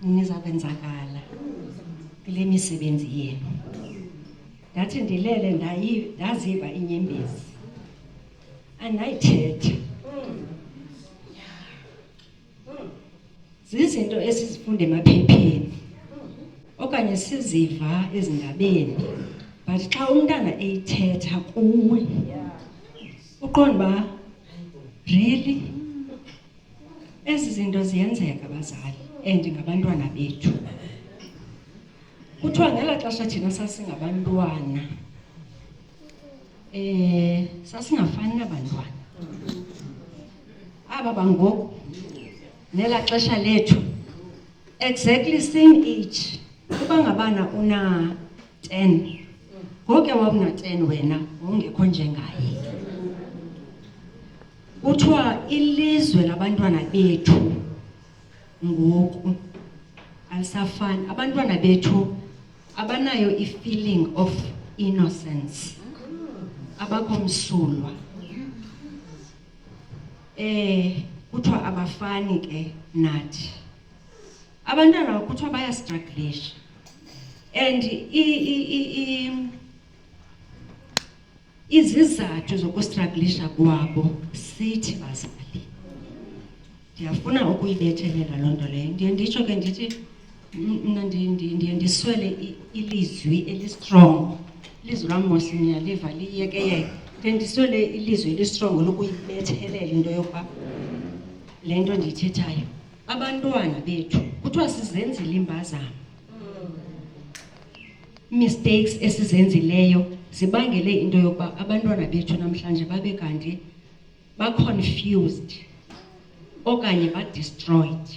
niza kwenzakala kule misebenzi yenu. Ndathi ndilele ndaziva inyembezi andayithetha. Zizinto esizifunda emaphepheni okanye siziva ezindabeni, but xa umntana eyithetha kuwe uqonda uba really ezi zinto ziyenzeka bazali and ngabantwana bethu. Kuthiwa ngela xesha thina sasingabantwana sasingafani nabantwana aba bangoku nela xesha lethu exactly same age. Uba ngabana una 10 ngoke wawuna 10 wena ungekho njengaye. Kuthiwa ilizwe labantwana bethu ngoku alisafani. Abantwana bethu abanayo i-feeling of innocence, abakho msulwa. Kuthiwa abafani ke nathi. Abantwana kuthiwa bayastrugglisha and izizathu zokustrugglisha kwabo sithi bazali. Ndiyafuna ukuyibethelela loo nto leyo. Ndiye nditsho ke ndithi mna ndiye ndiswele ilizwi elistrong. Ilizwi lam mos niyaliva liyekeyeke. Ndiye ndiswele ilizwi elistrong lokuyibethelela into yokuba le nto ndiyithethayo. Abantwana bethu kuthiwa sizenzile iimpazamo. Mistakes esizenzileyo zibangele into yokuba abantwana bethu namhlanje babe kanti ba-confused okanye ba-destroyed.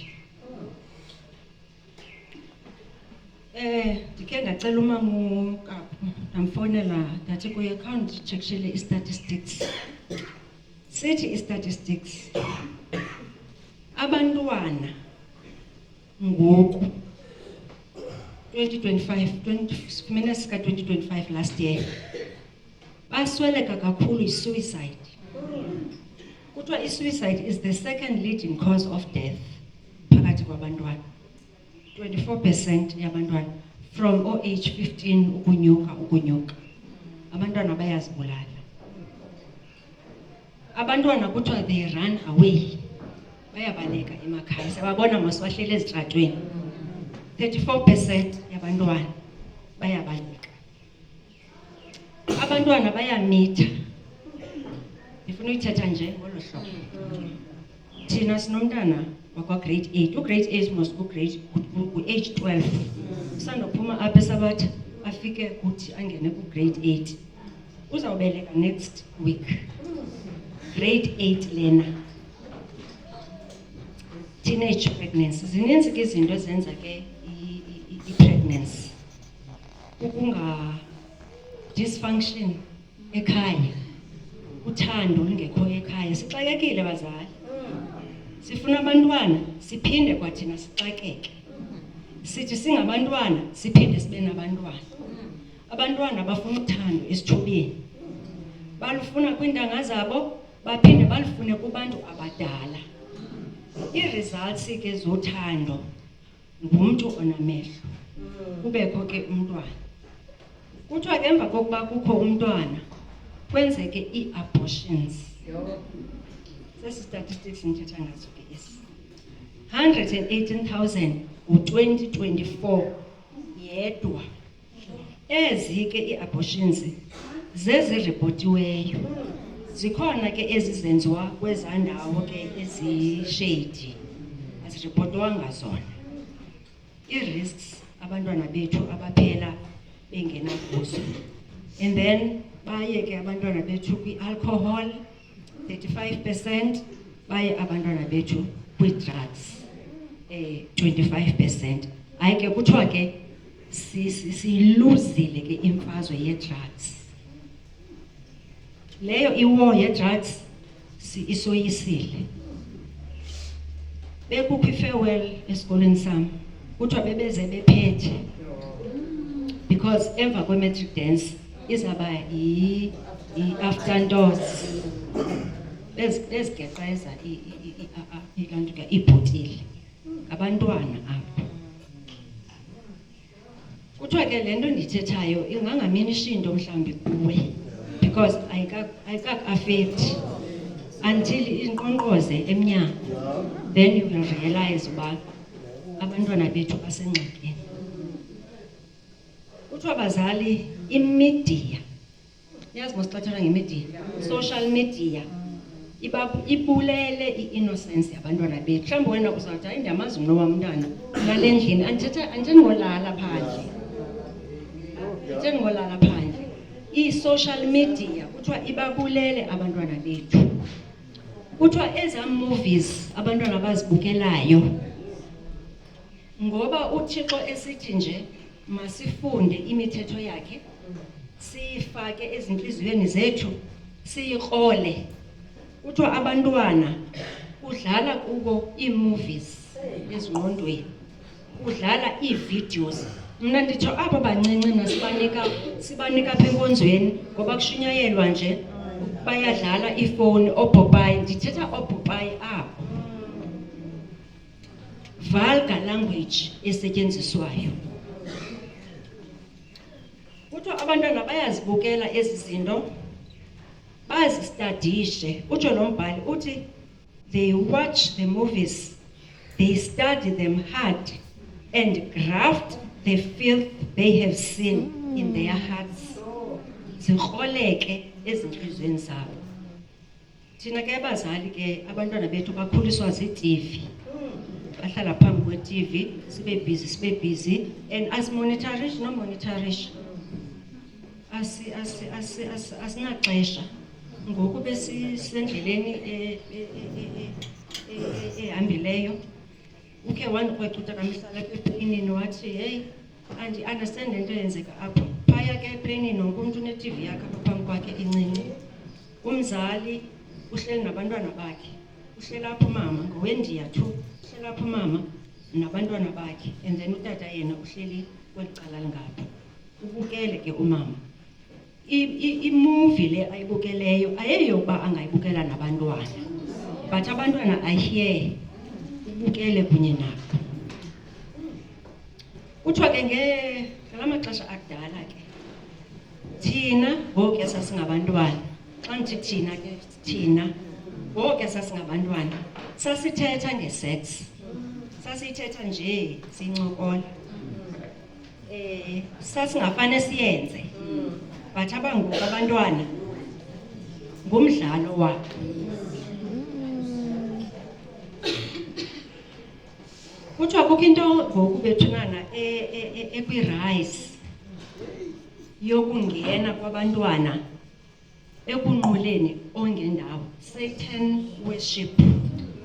Ndikhe ndacela umama uKapu, ndamfowunela ndathi kuye khawunditshekishele i-statistics. Sithi i-statistics abantwana ngoku 2025 last year basweleka kakhulu i-suicide. Kuthiwa i-suicide is the second leading cause of death phakathi kwabantwana. 24% yabantwana from age 15 ukunyuka abantwana bayazibulala. Abantwana kuthiwa they run away, bayabaleka emakhaya. Sababona masibahlele ezitratweni. 34% yabantwana bayabaleka. Abantwana bayamitha. Ndifuna uyithetha nje ngolo hlobo. Thina sinomntana wakwa grade 8. U-grade 8 mos ku-age 12. Usandophuma apha esabatha afike kuthi angene ku-grade 8. Uzawubeleka next week. Grade 8 lena. Teenage pregnancy. Zininzi ke izinto ezenza ke i-pregnancy. Dysfunction ekhaya. Uthando lungekho ekhaya. Sixakekile bazali. Sifuna abantwana siphinde kwathina sixakeke. Sithi singabantwana siphinde sibe nabantwana. Abantwana bafuna uthando esithubeni. Balufuna kwiintanga zabo baphinde balufune kubantu abadala. I-results ke zothando ngumuntu onamehlo. Kubekho ke umntwana. Kuthiwa ke emva kokuba kukho umntwana kwenzeke ii-abortions. Sesi statistics ndithetha ngazo ke esi. 118,000 ngo-2024 yedwa. Ezi ke ii-abortions zeziripotiweyo. Zikhona ke ezizenziwa kwezaa ndawo ke ezishedi, aziripotwanga zona. I-risks abantwana bethu abaphela bengena kuzo. And then baye ke abantwana bethu kwi-alcohol 35%, baye abantwana bethu kwi-drugs 25%. Hayi ke kuthiwa ke siyiluzile ke imfazwe ye-drugs. Leyo iwar ye-drugs isoyisile. Bekukho i-farewell esikoleni sam. Kuthiwa bebeze bephethe because emva kwe-matric dance izaba i-afternoons bezigeqeza ibhotile abantwana apho. kuthiwa ke le nto ndithethayo ingangamini ishindo mhlawumbi kuwe because ayikaku-affect until inkqonkqoze emnyango, then you will realize uba abantwana bethu basengxakini. Kuthiwa bazali imidiya, yazi mosixathana ngemidiya, social media ibulele i-innocence yabantwana bethu. Mhlawumbi wena uzawuthi hayi ndiyamazi umno wam umntana ngale ndlini, andithethi ngolala phandle, andithethi ngolala phandle. I-social media kuthiwa ibabulele abantwana bethu. Kuthiwa ezaa movies abantwana bazibukelayo, ngoba uThixo esithi nje masifunde imithetho yakhe, siyifake ezintliziyweni zethu, siyikrole. Kuthiwa abantwana kudlala kubo ii-movies ezingqondweni, kudlala ii-videos. Mna nditsho aba bancinci mna sibanika apha enkonzweni ngoba kushunyayelwa nje bayadlala iifowuni, oopopayi. Ndithetha oopopayi abo. Vulgar language esetyenziswayo. Kuthiwa abantwana bayazibukela ezi zinto, bazistadishe. Utsho lo mbhali uthi they watch the movies, they study them hard and graft the filth they have seen in their hearts. Zikroleke ezintliziyweni zabo. Thina ke abazali ke abantwana bethu bakhuliswa ziTV. Bahlala phambi kwe-TV, sibe busy and asimonitarish nomonitarish. Asinaxesha. Ngoku besisendleleni ehambileyo, ukhe wandikrwecuta kamhlala epleyinini wathi hey, andi-understand into eyenzeka apho. Phaya ke epleyinini wonke umntu une-TV yakhe apha phambi kwakhe encinci. Umzali uhleli nabantwana bakhe, uhleli apho umama ngowendiya tu, uhleli apho umama nabantwana bakhe, and then utata yena uhleli kweli cala lingapha. Ubukele ke umama. Imovie le ayibukeleyo ayeyokuba angayibukela nabantwana, but abantwana ayihere ubukele kunye nabo. Kuthiwa ke ngala maxesha akudala ke thina ngoku sasingabantwana, xa ndithi thina ke thina ngoku sasingabantwana sasithetha ngesex, sasithetha nje sincokola, sasingafane siyenze, but abangoku abantwana ngumdlalo wabo. Kuthiwa kukho into ngoku bethunana ekwi-rise yokungena kwabantwana ekunquleni ongendawo, Satan worship.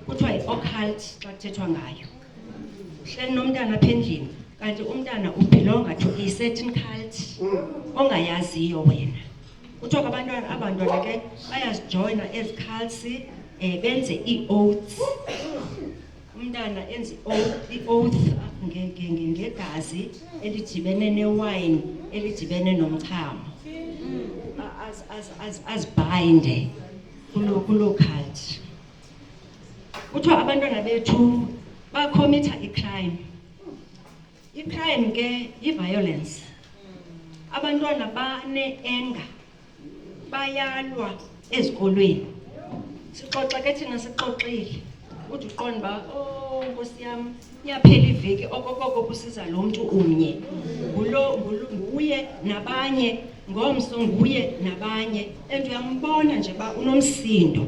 Kuthiwa yi-occult xa kuthethwa ngayo. Uhleli nomntana apha endlini, kanti umntana ubelonga to a certain cult ongayaziyo wena. Kuthiwa abantwana ke bayazijoyina ezi cults, benze ii-oaths. Umntana enze i-oath ngegazi elidibene newayini, elidibene nomchamo, azibhayinde kuloo cult. Kuthiwa abantwana bethu bakhomitha i-crime. I-crime ke i-violence. Abantwana bane-anger, bayalwa ezikolweni. Sixoxa ke thina sixoxile, uthi uqonda uba Nkosi yam iyaphela iveki okokoko kusiza lo mntu umnye, nguye nabanye, ngomso nguye nabanye, and uyambona nje uba unomsindo.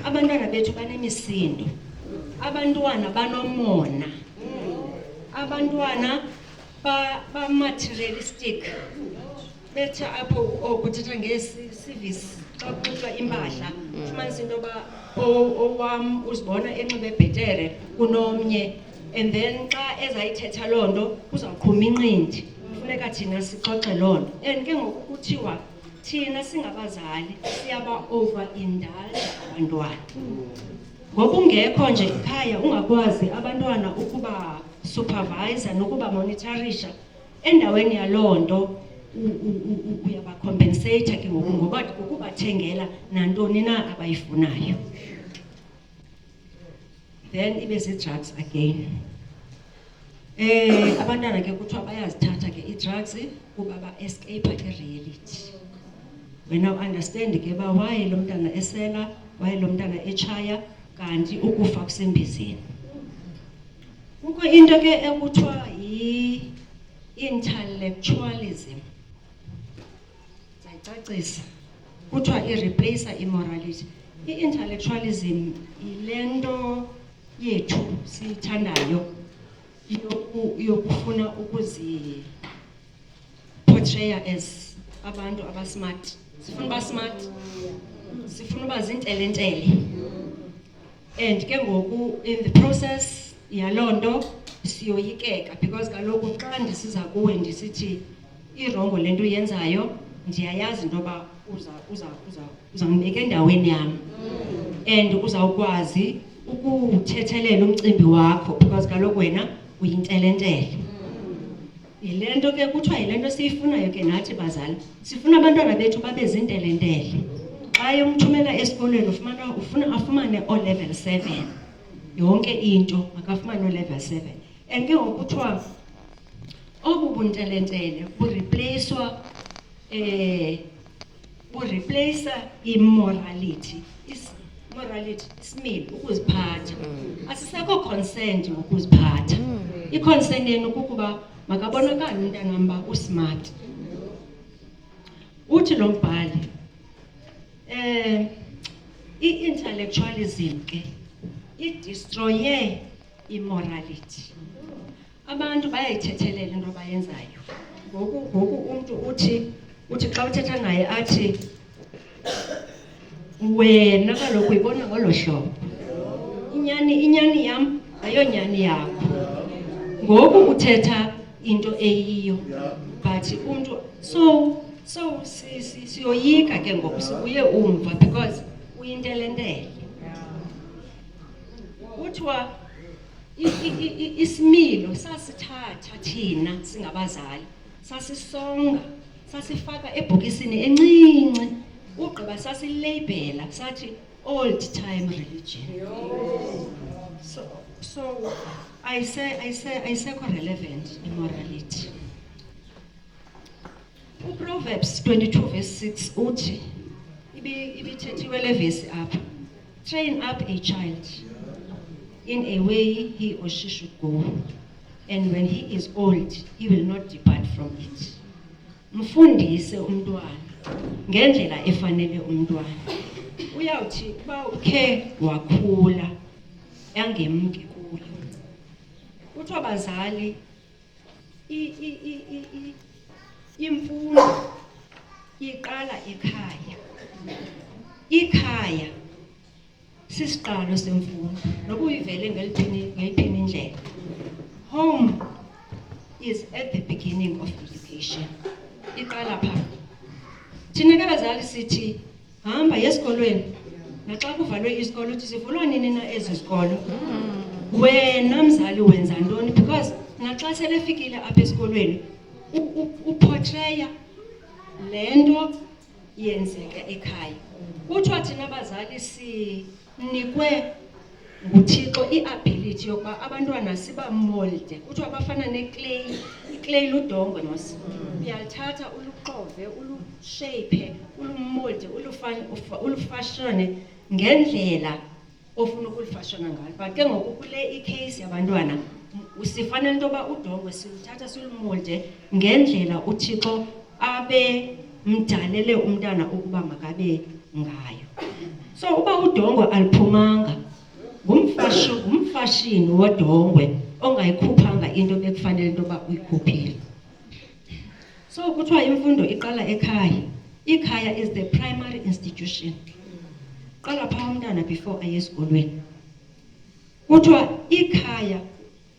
Abantwana bethu banemisindo, abantwana banomona, abantwana ba-materialistic. Bethe apho kuthetha nge-service xa kuxutywa impahla, fumanisa into yoba owam uzibona enxibe bhetere kunomnye, and then xa ezayithetha loo nto kuzawuqhuma inqindi. Funeka thina sixoxe loo nto, and ke ngoku kuthiwa thina singabazali siyaba-over-indulge abantwana. Ngoba ungekho nje ekhaya ungakwazi abantwana ukuba supervise nokuba monitorisha, endaweni yaloo nto uyabacompensate ke ngoku ngoba ukubathengela nantoni na abayifunayo. Then ibe zii-drugs again. Abantwana ke kuthiwa bayazithatha ke i-drugs kuba ba-escape i-reality. Wena understand ke ba why lo mntana esela, why lo mntana echaya, kanti ukufa kusembizeni. Kukho into ke ekuthiwa i-intellectualism. Sayicacisa. Kuthiwa i-replacer immorality. I-intellectualism ilento yethu siyithandayo yokufuna portray as abantu abasmart. Sifuna uba smart, sifuna uba zintelentele. And ke ngoku in the process yalonto siyoyikeka because kaloku xa ndisiza kuwe ndisithi irongo lento yenzayo ndiyayazi into yoba uzawundibeka endaweni yam and uzawukwazi ukuthethelela umcimbi wakho because kaloku wena uyintelentele. Yile nto ke kuthiwa yile nto siyifunayo ke nathi bazali, sifuna abantwana bethu babe zintelentele. Xa umthumela esikolweni ufuna afumane o-level 7 yonke into makafumane o-level 7 and ke ngoku kuthiwa obu buntelentele bureplacer immorality. Morality isimilo ukuziphatha. Asisekho consent ngokuziphatha. I-consent yenu kukuba makabonakala umntanam uba usmart. Uthi lo mbhali i-intellectualism ke idestroye immorality. Abantu bayayithethelela into abayenzayo. Ngoku umntu uthi xa uthetha naye athi wena kaloku uyibona ngolo hlobo. Inyani yam ayonyani yakho. Ngoku uthetha into eyiyo. But umntu so siyoyika ke ngoku sibuye umva because uyintelentele. Kuthiwa isimilo sasithatha thina singabazali, sasisonga, sasifaka ebhokisini encinci, ugqiba sasilabela sathi old time religion. So ayisekho relevant immorality. Proverbs 22 verse 6 uthi ibithethiwe le verse apha. Train up a child in a way he or she should go, and when he is old he will not depart from it. Mfundise umntwana ngendlela efanele umntwana. Uyawuthi uba ukhe wakhula angemki kuyo. Kuthiwa bazali imfundo iqala ekhaya. Ikhaya sisiqalo semfundo. Noba uyivele ngeliphi indlela. Home is at the beginning of education. Iqala pha. Thina ke bazali sithi hamba esikolweni. Naxa kuvalwe isikolo uthi sivulwa nini na ezi zikolo? Wena mzali wenza ntoni because naxa selefikile apha esikolweni uportraya lento yenzeka ekhaya. Kuthiwa thina abazali sinikwe nguThixo iability yokuba abantwana siba molde. Kuthiwa bafana neclay. Iclay ludongwe mos. Uyalithatha uluxove, ulushape, ulumolde, ulufashone ngendlela ofuna ukulifashona ngayo. But ke ngoku kule icase yabantwana usifanele into yoba udongwe siluthatha silumolde ngendlela uThixo abe mdalele umntana ukuba makabe ngayo. So uba udongwe aliphumanga ngumfashini wodongwe ongayikhuphanga into bekufanele into yoba uyikhuphile. So kuthiwa imfundo iqala ekhaya. Ikhaya is the primary institution. Qala phaa umntana before aye esikolweni. Kuthiwa ikhaya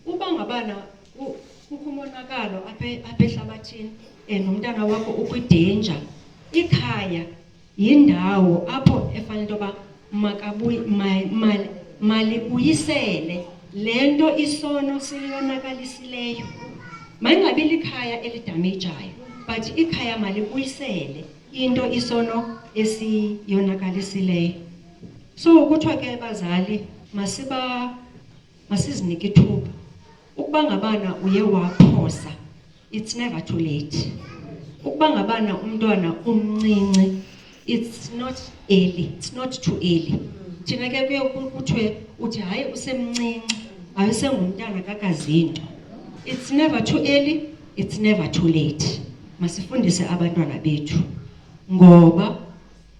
uba ngabana kukho umonakalo apha ehlabathini nomntana wakho ukwidanger. Ikhaya yindawo apho efanele into yoba malibuyisele lento isono siliyonakalisileyo. Mayingabi likhaya elidamajayo, but ikhaya malibuyisele into isono esiyonakalisileyo. So kuthiwa ke bazali masizinike ithuba ukuba ngabana uye waphosa, it's never too late. Ukuba ngabana umntwana umncinci, it's not early, it's not too early. Thina ke kuye kuthiwe uthi hayi usemncinci, ayisengumntana kakazinto. It's never too early, it's never too late. Masifundise abantwana bethu ngoba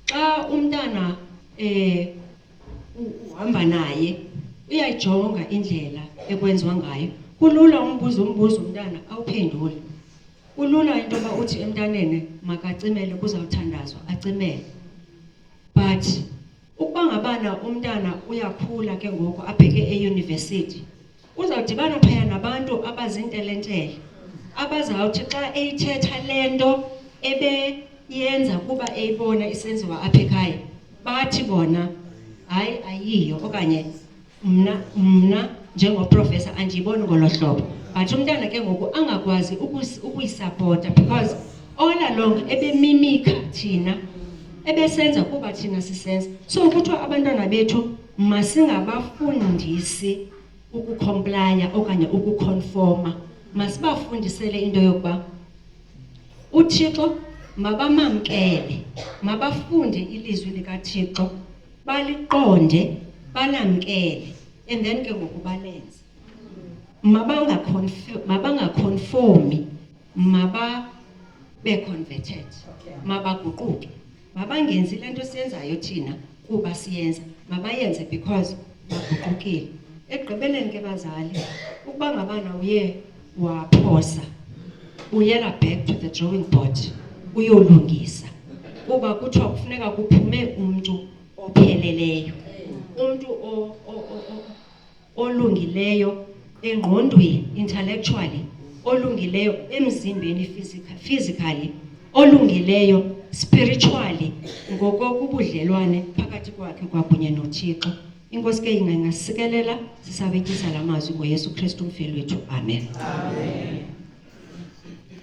xa umntana uhamba naye uyayijonga indlela ekwenziwa ngayo. Kulula umbuzo umntana awuphendule. Kulula into yoba uthi emntaneni makacimele kuzawuthandazwa acimele. But ukuba ngabana umntana uyakhula ke ngoku abheke euniversity, uzawudibana phaya nabantu abazintelentele abazawuthi xa eyithetha lento ebeyenza kuba eyibona isenziwa apha ekhaya, bathi bona hayi ayiyo okanye mna njengoprofessor andiyiboni ngolo hlobo. But umntana ke ngoku angakwazi ukuyisapota because all along ebemimika thina, ebesenza kuba thina sisenza. So kuthiwa abantwana bethu masingabafundisi ukucomplya okanye ukuconforma, masibafundisele into yokuba uThixo mabamamkele, mabafunde ilizwi likaThixo, baliqonde, balamkele, and then ke ngoku balenze. Mabangaconformi, mababe converted, mabaguquke, mabangenzi lento siyenzayo thina kuba siyenza, mabayenze because baguqukile. Ekugqibeleni ke bazali, ukuba ngabana uye waphosa, uyela back to the drawing board, uyolungisa. Kuba kuthiwa kufuneka kuphume umuntu opheleleyo, umuntu olungileyo engqondweni intellectually, olungileyo emzimbeni physically, olungileyo spiritually ngokobudlelwane phakathi kwakhe kwakunye noThixo. Inkosi ke ingasikelela sisabekisa la mazwi ngoYesu Kristu umfeli wethu. Amen. Amen.